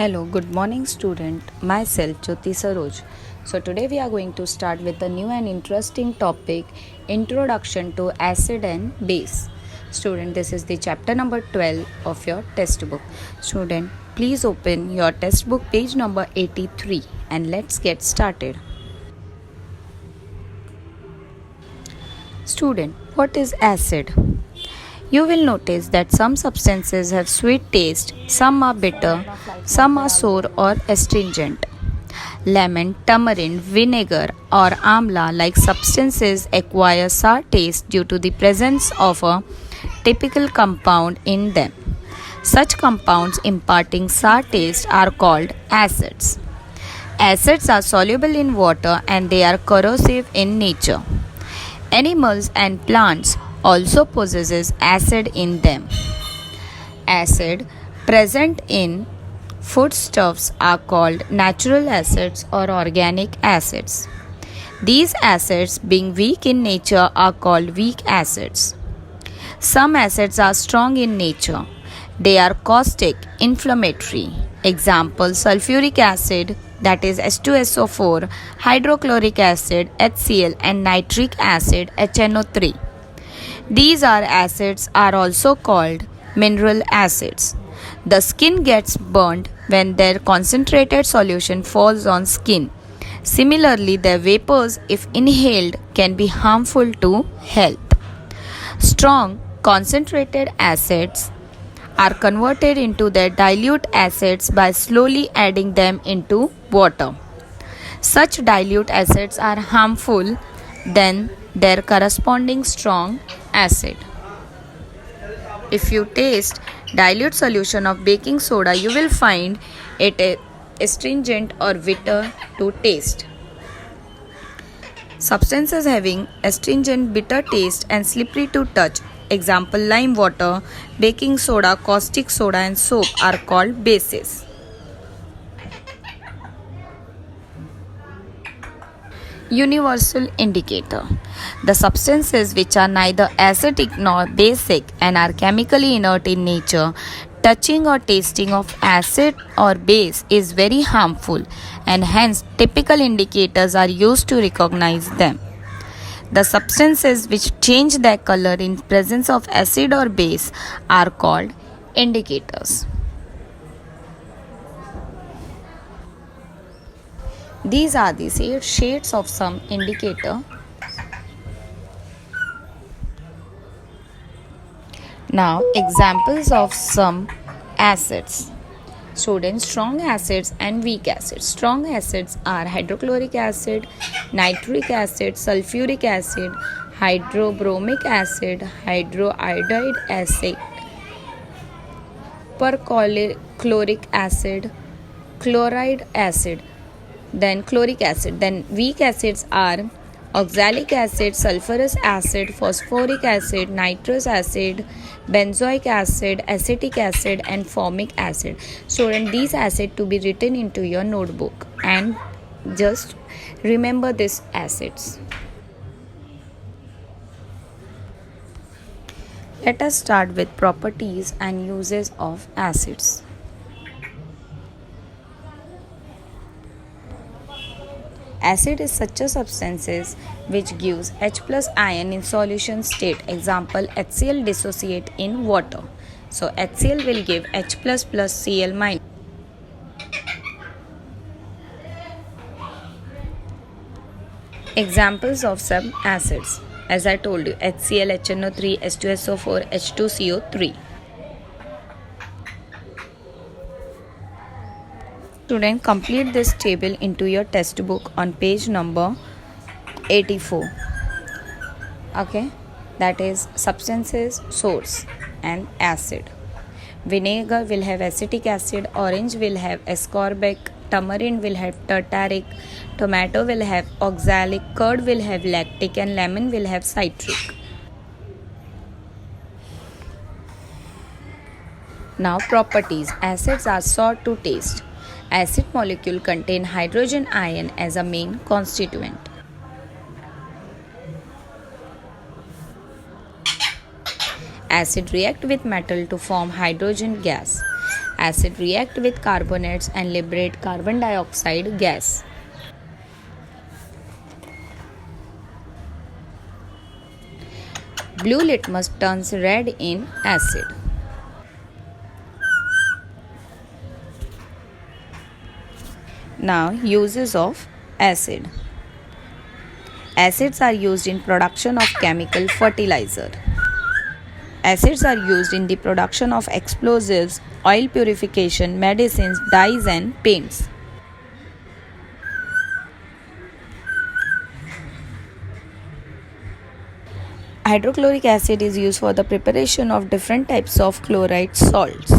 Hello, good morning student. Myself Jyoti Saroj. So today we are going to start with a new and interesting topic, Introduction to Acid and Base. Student, this is the chapter number 12 of your textbook. Student, please open your textbook page number 83 and let's get started. Student, what is acid? You will notice that some substances have sweet taste, some are bitter, some are sour or astringent. Lemon, tamarind, vinegar, or amla like substances acquire sour taste due to the presence of a typical compound in them. Such compounds imparting sour taste are called acids. Acids are soluble in water and they are corrosive in nature. Animals and plants also possesses acid in them. Acid present in foodstuffs are called natural acids or organic acids. These acids being weak in nature are called weak acids. Some acids are strong in nature. They are caustic, inflammatory. Example sulfuric acid, that is H2SO4, hydrochloric acid HCl, and nitric acid HNO3. These are acids are also called mineral acids. The skin gets burned when their concentrated solution falls on skin. Similarly, their vapors, if inhaled, can be harmful to health. Strong concentrated acids are converted into their dilute acids by slowly adding them into water. Such dilute acids are harmful than their corresponding strong acid. If you taste dilute solution of baking soda, you will find it astringent or bitter to taste. Substances having astringent, bitter taste and slippery to touch, example lime water, baking soda, caustic soda and soap, are called bases. Universal indicator. The substances which are neither acidic nor basic and are chemically inert in nature, touching or tasting of acid or base is very harmful, and hence typical indicators are used to recognize them. The substances which change their color in presence of acid or base are called indicators. These are the shades of some indicator. Now, examples of some acids. Students, strong acids and weak acids. Strong acids are hydrochloric acid, nitric acid, sulfuric acid, hydrobromic acid, hydroiodide acid, perchloric acid, chloride acid, then chloric acid. Then weak acids are oxalic acid, sulfurous acid, phosphoric acid, nitrous acid, benzoic acid, acetic acid and formic acid. Student, these acids to be written into your notebook and just remember these acids. Let us start with properties and uses of acids. Acid is such a substance which gives H plus ion in solution state. Example, HCl dissociate in water. So HCl will give H plus plus Cl minus. Examples of some acids. As I told you, HCl, HNO3, H2SO4, H2CO3. Student, complete this table into your textbook on page number 84. Okay, that is substances, source and acid. Vinegar will have acetic acid, orange will have ascorbic, tamarind will have tartaric, tomato will have oxalic, curd will have lactic and lemon will have citric. Now properties. Acids are sour to taste. Acid molecule contain hydrogen ion as a main constituent. Acid react with metal to form hydrogen gas. Acid react with carbonates and liberate carbon dioxide gas. Blue litmus turns red in acid. Now, uses of acid. Acids are used in production of chemical fertilizer. Acids are used in the production of explosives, oil purification, medicines, dyes and paints. Hydrochloric acid is used for the preparation of different types of chloride salts.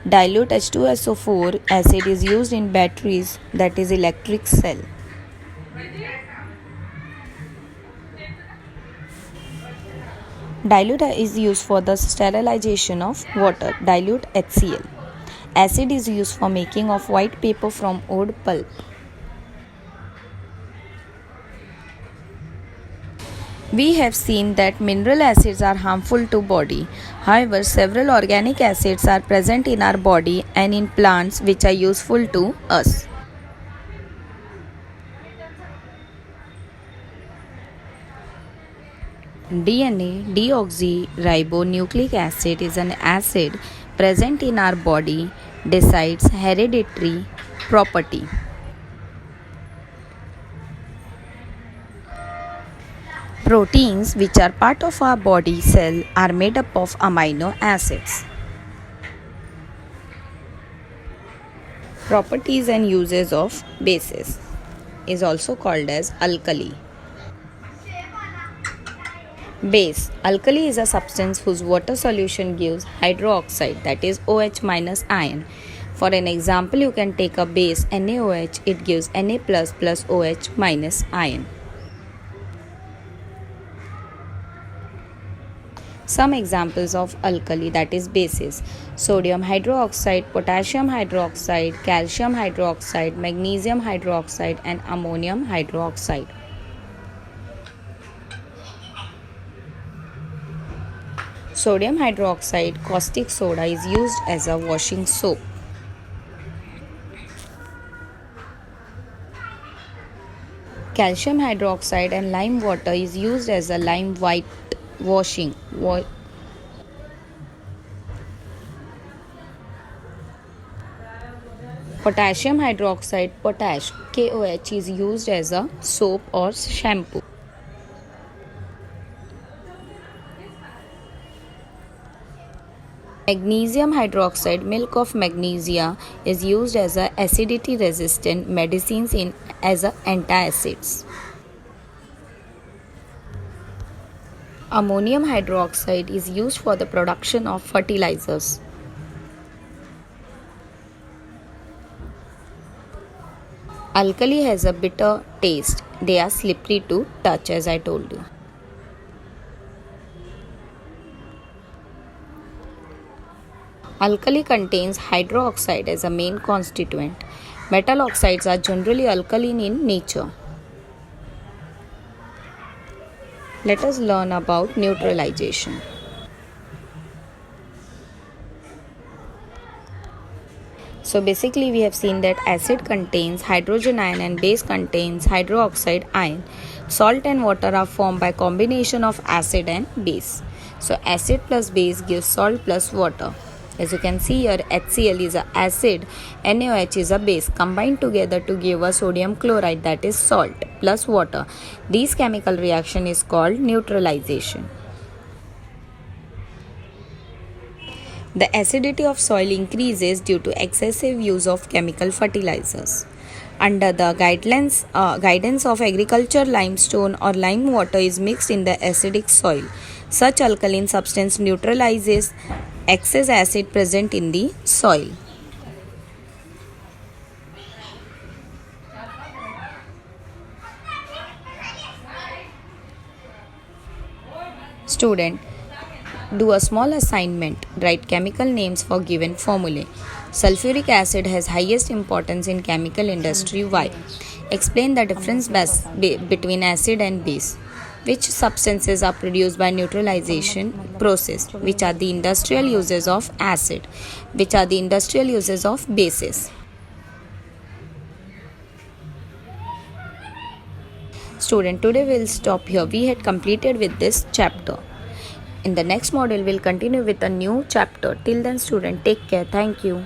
Dilute H2SO4 acid is used in batteries, that is electric cell. Dilute is used for the sterilization of water, dilute HCl. Acid is used for making of white paper from wood pulp. We have seen that mineral acids are harmful to body. However, several organic acids are present in our body and in plants which are useful to us. DNA deoxyribonucleic acid is an acid present in our body, decides hereditary property. Proteins, which are part of our body cell, are made up of amino acids. Properties and uses of bases is also called as alkali. Base. Alkali is a substance whose water solution gives hydroxide, that is OH minus ion. For an example, you can take a base NaOH, it gives Na plus OH minus ion. Some examples of alkali, that is bases: sodium hydroxide, potassium hydroxide, calcium hydroxide, magnesium hydroxide and ammonium hydroxide. Sodium hydroxide, caustic soda, is used as a washing soap. Calcium hydroxide and lime water is used as a lime white washing. Potassium hydroxide, potash, KOH, is used as a soap or shampoo. Magnesium hydroxide, milk of magnesia, is used as a acidity resistant medicines as a antacids. Ammonium hydroxide is used for the production of fertilizers. Alkali has a bitter taste. They are slippery to touch, as I told you. Alkali contains hydroxide as a main constituent. Metal oxides are generally alkaline in nature. Let us learn about neutralization. So basically we have seen that acid contains hydrogen ion and base contains hydroxide ion. Salt and water are formed by combination of acid and base. So acid plus base gives salt plus water. As you can see here, HCl is an acid, NaOH is a base, combined together to give a sodium chloride, that is salt, plus water. This chemical reaction is called neutralization. The acidity of soil increases due to excessive use of chemical fertilizers. Under the guidance of agriculture, limestone or lime water is mixed in the acidic soil. Such alkaline substance neutralizes excess acid present in the soil. Student, do a small assignment. Write chemical names for given formulae. Sulfuric acid has highest importance in chemical industry. Why? Explain the difference between acid and base. Which substances are produced by neutralization process? Which are the industrial uses of acid? Which are the industrial uses of bases? Student, today we'll stop here. We had completed with this chapter. In the next module, we'll continue with a new chapter. Till then, student, take care. Thank you.